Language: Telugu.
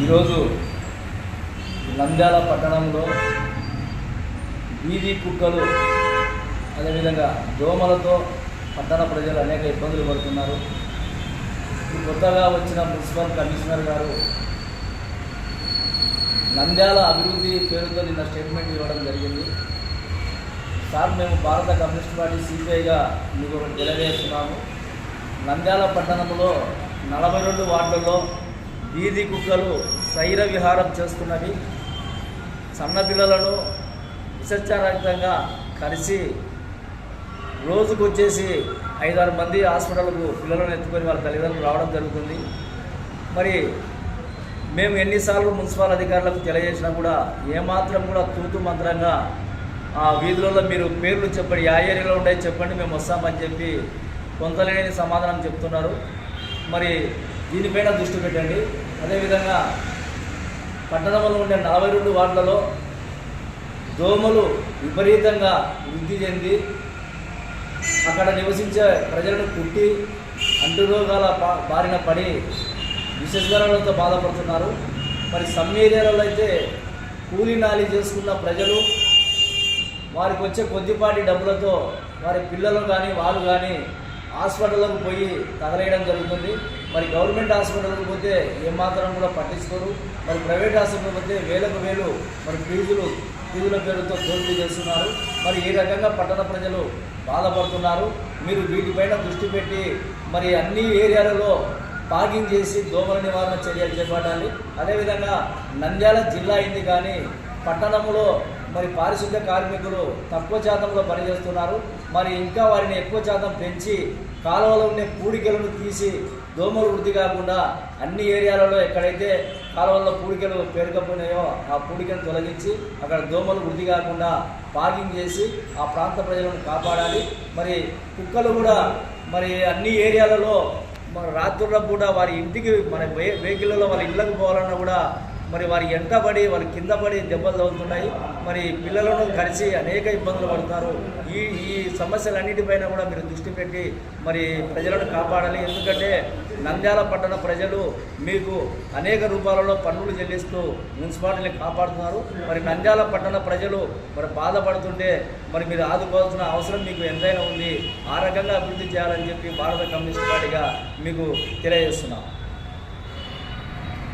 ఈరోజు నంద్యాల పట్టణంలో వీధి కుక్కలు అదేవిధంగా దోమలతో పట్టణ ప్రజలు అనేక ఇబ్బందులు పడుతున్నారు. కొత్తగా వచ్చిన మున్సిపల్ కమిషనర్ గారు నంద్యాల అభివృద్ధి పేరుతో నిన్న స్టేట్మెంట్ ఇవ్వడం జరిగింది. సార్, మేము భారత కమ్యూనిస్ట్ పార్టీ సిపిఐగా మీకు ఒకటి తెలియజేస్తున్నాము. నంద్యాల పట్టణంలో 42 వార్డుల్లో వీధి కుక్కలు శైర విహారం చేస్తున్నవి. సన్నపిల్లలను విసర్జనరహితంగా కలిసి రోజుకు వచ్చేసి 5-6 మంది హాస్పిటల్కు పిల్లలను ఎత్తుకొని వాళ్ళ తల్లిదండ్రులు రావడం జరుగుతుంది. మరి మేము ఎన్నిసార్లు మున్సిపల్ అధికారులకు తెలియజేసినా కూడా ఏమాత్రం కూడా తూతు మంత్రంగా ఆ వీధులలో మీరు పేర్లు చెప్పండి, ఆ ఏరియాలో ఉండే చెప్పండి, మేము వస్తామని చెప్పి కొంతలేని సమాధానం చెప్తున్నారు. మరి దీనిపైన దృష్టి పెట్టండి. అదేవిధంగా పట్టణంలో ఉండే 42 వార్డులలో దోమలు విపరీతంగా వృద్ధి చెంది అక్కడ నివసించే ప్రజలను కుట్టి అంటురోగాల బారిన పడి విషజ్వరాలతో బాధపడుతున్నారు. మరి సమ్ ఏరియాలలో అయితే కూలీ నాలి చేసుకున్న ప్రజలు వారికి వచ్చే కొద్దిపాటి డబ్బులతో వారి పిల్లలు కానీ వాళ్ళు కానీ హాస్పిటల్లకు పోయి తగలేయడం జరుగుతుంది. మరి గవర్నమెంట్ హాస్పిటల్కి పోతే ఏమాత్రం కూడా పట్టించుకోరు. మరి ప్రైవేట్ హాస్పిటల్కి పోతే వేలకు వేలు మరి ఫీజుల పేరుతో దోపిడీ చేస్తున్నారు. మరి ఈ రకంగా పట్టణ ప్రజలు బాధపడుతున్నారు. మీరు వీటిపైన దృష్టి పెట్టి మరి అన్ని ఏరియాలలో పాగింగ్ చేసి దోమల నివారణ చర్యలు చేపట్టాలి. అదేవిధంగా నంద్యాల జిల్లా అయింది కానీ పట్టణంలో మరి పారిశుద్ధ్య కార్మికులు తక్కువ శాతంలో పనిచేస్తున్నారు. మరి ఇంకా వారిని ఎక్కువ శాతం పెంచి కాలువలో ఉండే పూడికలను తీసి దోమలు వృద్ధి కాకుండా అన్ని ఏరియాలలో ఎక్కడైతే కాలువల్లో పూడికలు పేరుకపోయినాయో ఆ పూడికను తొలగించి అక్కడ దోమలు వృద్ధి కాకుండా పాగింగ్ చేసి ఆ ప్రాంత ప్రజలను కాపాడాలి. మరి కుక్కలు కూడా మరి అన్ని ఏరియాలలో మన రాత్రుల్లో కూడా వారి ఇంటికి మన వెహికల్లో వాళ్ళ ఇళ్ళకు పోవాలన్నా కూడా మరి వారి ఎంటబడి వారి కింద పడి దెబ్బలు తగులుతున్నాయి. మరి పిల్లలను కలిసి అనేక ఇబ్బందులు పడుతున్నారు. ఈ సమస్యలన్నిటిపైన కూడా మీరు దృష్టి పెట్టి మరి ప్రజలను కాపాడాలి. ఎందుకంటే నంద్యాల పట్టణ ప్రజలు మీకు అనేక రూపాలలో పన్నులు చెల్లిస్తూ మున్సిపాలిటీని కాపాడుతున్నారు. మరి నంద్యాల పట్టణ ప్రజలు మరి బాధపడుతుంటే మరి మీరు ఆదుకోవాల్సిన అవసరం మీకు ఎంతైనా ఉంది. ఆ రకంగా అభివృద్ధి చేయాలని చెప్పి భారత కమ్యూనిస్ట్ పార్టీగా మీకు తెలియజేస్తున్నాం.